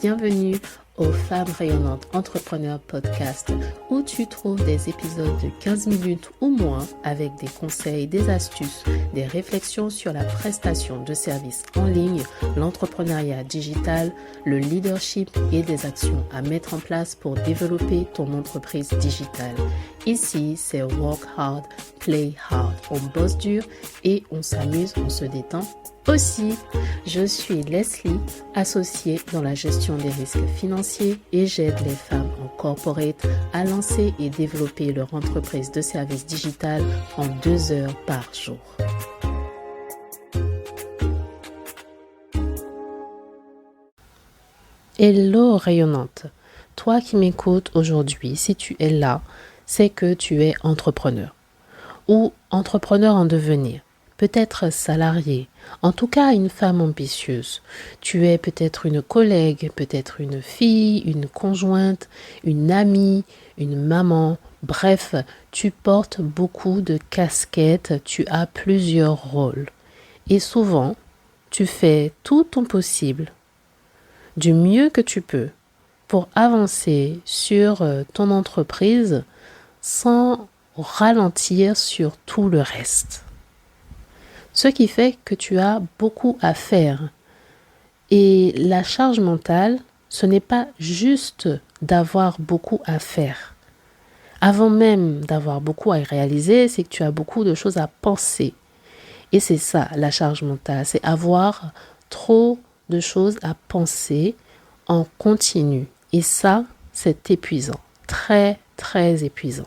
Bienvenue au Femmes Rayonnantes Entrepreneurs Podcast où tu trouves des épisodes de 15 minutes ou moins avec des conseils, des astuces, des réflexions sur la prestation de services en ligne, l'entrepreneuriat digital, le leadership et des actions à mettre en place pour développer ton entreprise digitale. Ici, c'est Work Hard, Play Hard. On bosse dur et on s'amuse, on se détend aussi. Je suis Leslie, associée dans la gestion des risques financiers et j'aide les femmes en corporate à lancer et développer leur entreprise de services digital en 2 heures par jour. Hello rayonnante, toi qui m'écoutes aujourd'hui, si tu es là, c'est que tu es entrepreneur ou entrepreneur en devenir. Peut-être salarié, en tout cas une femme ambitieuse. Tu es peut-être une collègue, peut-être une fille, une conjointe, une amie, une maman. Bref, tu portes beaucoup de casquettes, tu as plusieurs rôles. Et souvent, tu fais tout ton possible, du mieux que tu peux, pour avancer sur ton entreprise sans ralentir sur tout le reste. Ce qui fait que tu as beaucoup à faire. Et la charge mentale, ce n'est pas juste d'avoir beaucoup à faire. Avant même d'avoir beaucoup à réaliser, c'est que tu as beaucoup de choses à penser. Et c'est ça, la charge mentale, c'est avoir trop de choses à penser en continu. Et ça, c'est épuisant, très, très épuisant.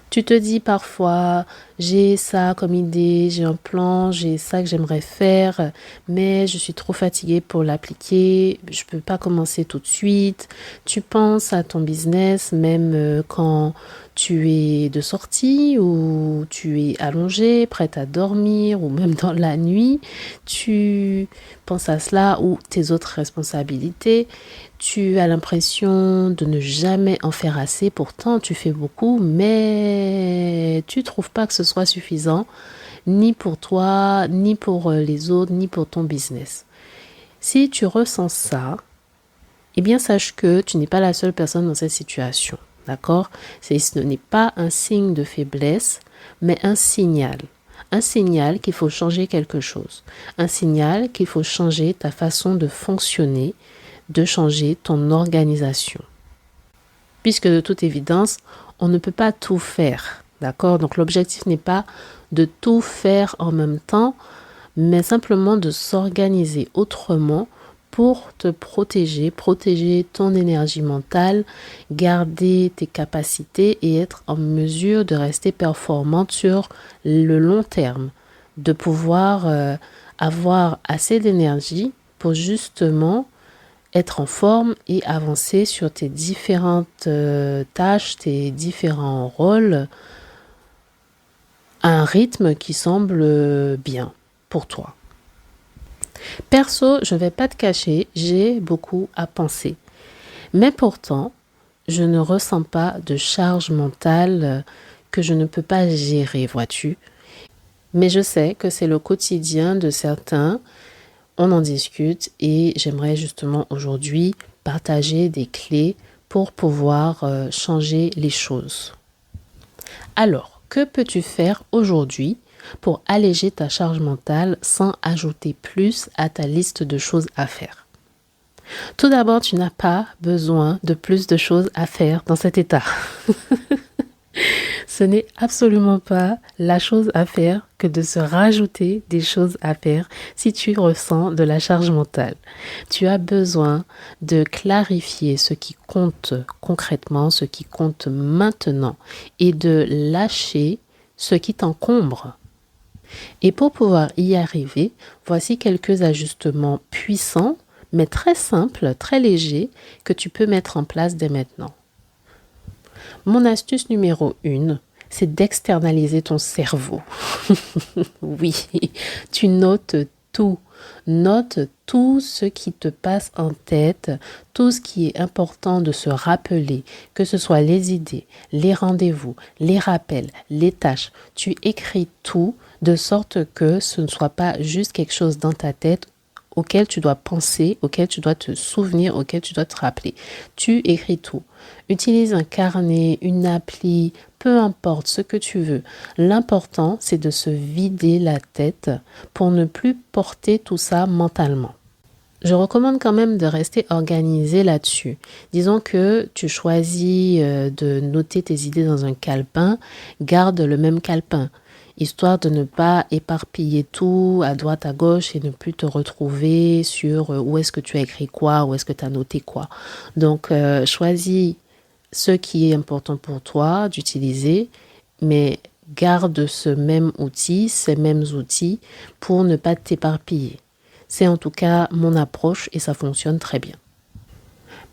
Tu te dis parfois, j'ai ça comme idée, j'ai un plan, j'ai ça que j'aimerais faire, mais je suis trop fatiguée pour l'appliquer, je ne peux pas commencer tout de suite. Tu penses à ton business même quand tu es de sortie ou tu es allongée, prête à dormir ou même dans la nuit. Tu penses à cela ou tes autres responsabilités. Tu as l'impression de ne jamais en faire assez, pourtant tu fais beaucoup, mais tu ne trouves pas que ce soit suffisant, ni pour toi, ni pour les autres, ni pour ton business. Si tu ressens ça, eh bien sache que tu n'es pas la seule personne dans cette situation, d'accord? Ce n'est pas un signe de faiblesse, mais un signal. Un signal qu'il faut changer quelque chose. Un signal qu'il faut changer ta façon de fonctionner, de changer ton organisation. Puisque de toute évidence, on ne peut pas tout faire, d'accord? Donc l'objectif n'est pas de tout faire en même temps, mais simplement de s'organiser autrement pour te protéger ton énergie mentale, garder tes capacités et être en mesure de rester performante sur le long terme, de pouvoir avoir assez d'énergie pour justement être en forme et avancer sur tes différentes tâches, tes différents rôles à un rythme qui semble bien pour toi. Perso, je ne vais pas te cacher, j'ai beaucoup à penser. Mais pourtant, je ne ressens pas de charge mentale que je ne peux pas gérer, vois-tu. Mais je sais que c'est le quotidien de certains. On en discute et j'aimerais justement aujourd'hui partager des clés pour pouvoir changer les choses. Alors, que peux-tu faire aujourd'hui pour alléger ta charge mentale sans ajouter plus à ta liste de choses à faire? Tout d'abord, tu n'as pas besoin de plus de choses à faire dans cet état. Ce n'est absolument pas la chose à faire que de se rajouter des choses à faire si tu ressens de la charge mentale. Tu as besoin de clarifier ce qui compte concrètement, ce qui compte maintenant et de lâcher ce qui t'encombre. Et pour pouvoir y arriver, voici quelques ajustements puissants, mais très simples, très légers, que tu peux mettre en place dès maintenant. Mon astuce numéro 1, c'est d'externaliser ton cerveau. Oui, tu notes tout. Note tout ce qui te passe en tête, tout ce qui est important de se rappeler, que ce soit les idées, les rendez-vous, les rappels, les tâches. Tu écris tout de sorte que ce ne soit pas juste quelque chose dans ta tête auquel tu dois penser, auquel tu dois te souvenir, auquel tu dois te rappeler. Tu écris tout. Utilise un carnet, une appli, peu importe ce que tu veux. L'important, c'est de se vider la tête pour ne plus porter tout ça mentalement. Je recommande quand même de rester organisé là-dessus. Disons que tu choisis de noter tes idées dans un calepin, garde le même calepin, histoire de ne pas éparpiller tout à droite, à gauche et ne plus te retrouver sur où est-ce que tu as écrit quoi, où est-ce que tu as noté quoi. Donc, choisis ce qui est important pour toi d'utiliser, mais garde ce même outil, ces mêmes outils pour ne pas t'éparpiller. C'est en tout cas mon approche et ça fonctionne très bien.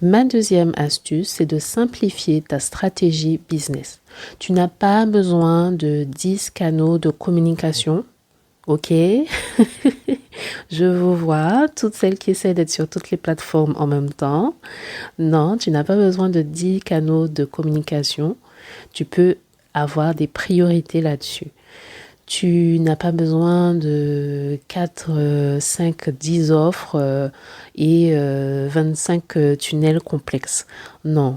Ma deuxième astuce, c'est de simplifier ta stratégie business. Tu n'as pas besoin de 10 canaux de communication. Ok, je vous vois, toutes celles qui essaient d'être sur toutes les plateformes en même temps. Non, tu n'as pas besoin de 10 canaux de communication. Tu peux avoir des priorités là-dessus. Tu n'as pas besoin de 4, 5, 10 offres et 25 tunnels complexes. Non,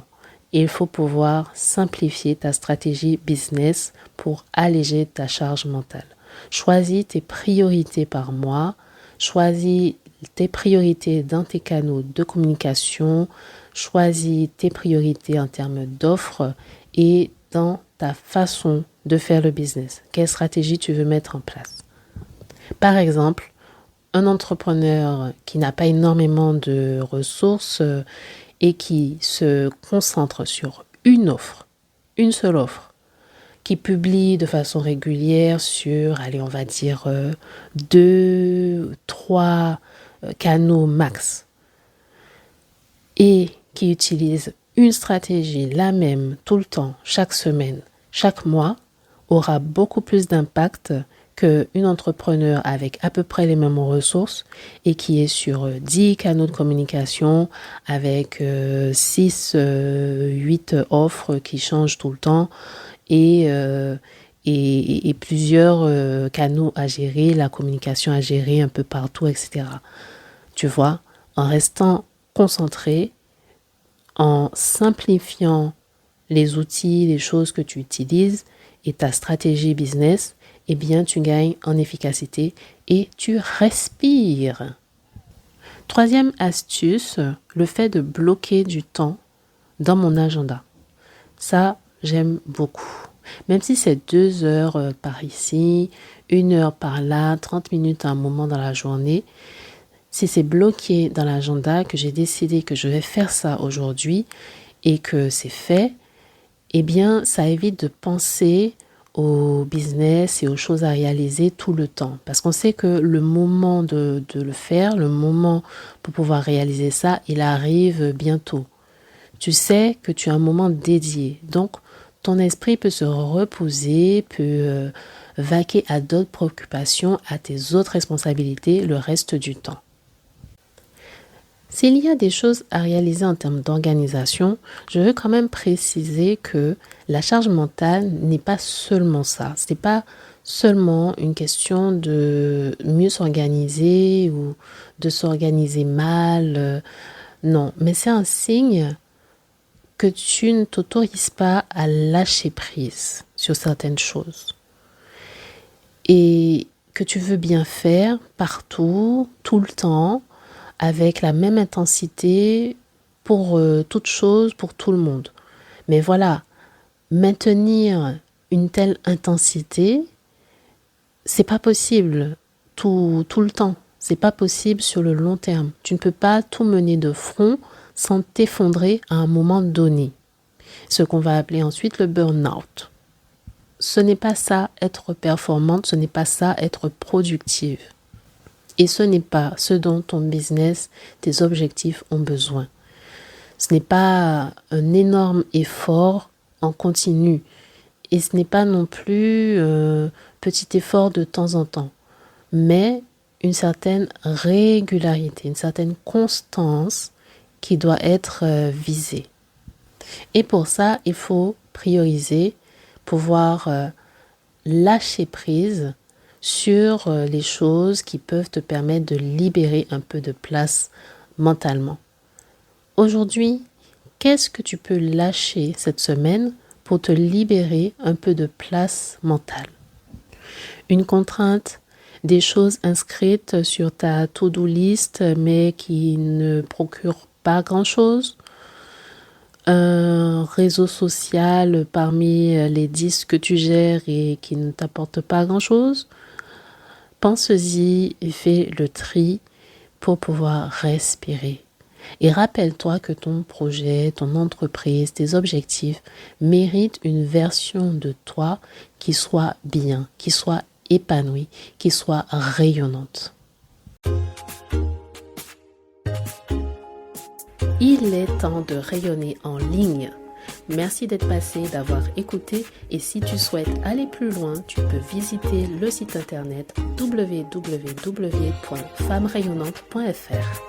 il faut pouvoir simplifier ta stratégie business pour alléger ta charge mentale. Choisis tes priorités par mois, choisis tes priorités dans tes canaux de communication, choisis tes priorités en termes d'offres et dans ta façon de faire le business. Quelle stratégie tu veux mettre en place? Par exemple, un entrepreneur qui n'a pas énormément de ressources et qui se concentre sur une offre, une seule offre, qui publie de façon régulière sur, allez, on va dire 2, 3 canaux max et qui utilise une stratégie, la même, tout le temps, chaque semaine, chaque mois, aura beaucoup plus d'impact qu'une entrepreneur avec à peu près les mêmes ressources et qui est sur 10 canaux de communication avec 6, 8 offres qui changent tout le temps et plusieurs canaux à gérer, la communication à gérer un peu partout, etc. Tu vois, en restant concentré, en simplifiant les outils, les choses que tu utilises et ta stratégie business, eh bien, tu gagnes en efficacité et tu respires. Troisième astuce, le fait de bloquer du temps dans mon agenda. Ça, j'aime beaucoup. Même si c'est 2 heures par ici, 1 heure par là, 30 minutes à un moment dans la journée, si c'est bloqué dans l'agenda, que j'ai décidé que je vais faire ça aujourd'hui et que c'est fait, eh bien, ça évite de penser au business et aux choses à réaliser tout le temps. Parce qu'on sait que le moment de le faire, le moment pour pouvoir réaliser ça, il arrive bientôt. Tu sais que tu as un moment dédié. Donc, ton esprit peut se reposer, peut vaquer à d'autres préoccupations, à tes autres responsabilités le reste du temps. S'il y a des choses à réaliser en termes d'organisation, je veux quand même préciser que la charge mentale n'est pas seulement ça. Ce n'est pas seulement une question de mieux s'organiser ou de s'organiser mal. Non, mais c'est un signe que tu ne t'autorises pas à lâcher prise sur certaines choses. Et que tu veux bien faire partout, tout le temps, avec la même intensité pour toute chose, pour tout le monde. Mais voilà, maintenir une telle intensité, c'est pas possible tout le temps. C'est pas possible sur le long terme. Tu ne peux pas tout mener de front sans t'effondrer à un moment donné. Ce qu'on va appeler ensuite le burn-out. Ce n'est pas ça être performante, ce n'est pas ça être productive. Et ce n'est pas ce dont ton business, tes objectifs ont besoin. Ce n'est pas un énorme effort en continu. Et ce n'est pas non plus petit effort de temps en temps. Mais une certaine régularité, une certaine constance qui doit être visée. Et pour ça, il faut prioriser, pouvoir lâcher prise sur les choses qui peuvent te permettre de libérer un peu de place mentalement. Aujourd'hui, qu'est-ce que tu peux lâcher cette semaine pour te libérer un peu de place mentale? Une contrainte, des choses inscrites sur ta to-do list mais qui ne procurent pas grand-chose? Un réseau social parmi les 10 que tu gères et qui ne t'apporte pas grand-chose? Pense-y et fais le tri pour pouvoir respirer. Et rappelle-toi que ton projet, ton entreprise, tes objectifs méritent une version de toi qui soit bien, qui soit épanouie, qui soit rayonnante. Il est temps de rayonner en ligne. Merci d'être passé, d'avoir écouté et si tu souhaites aller plus loin, tu peux visiter le site internet www.femmerayonnante.fr.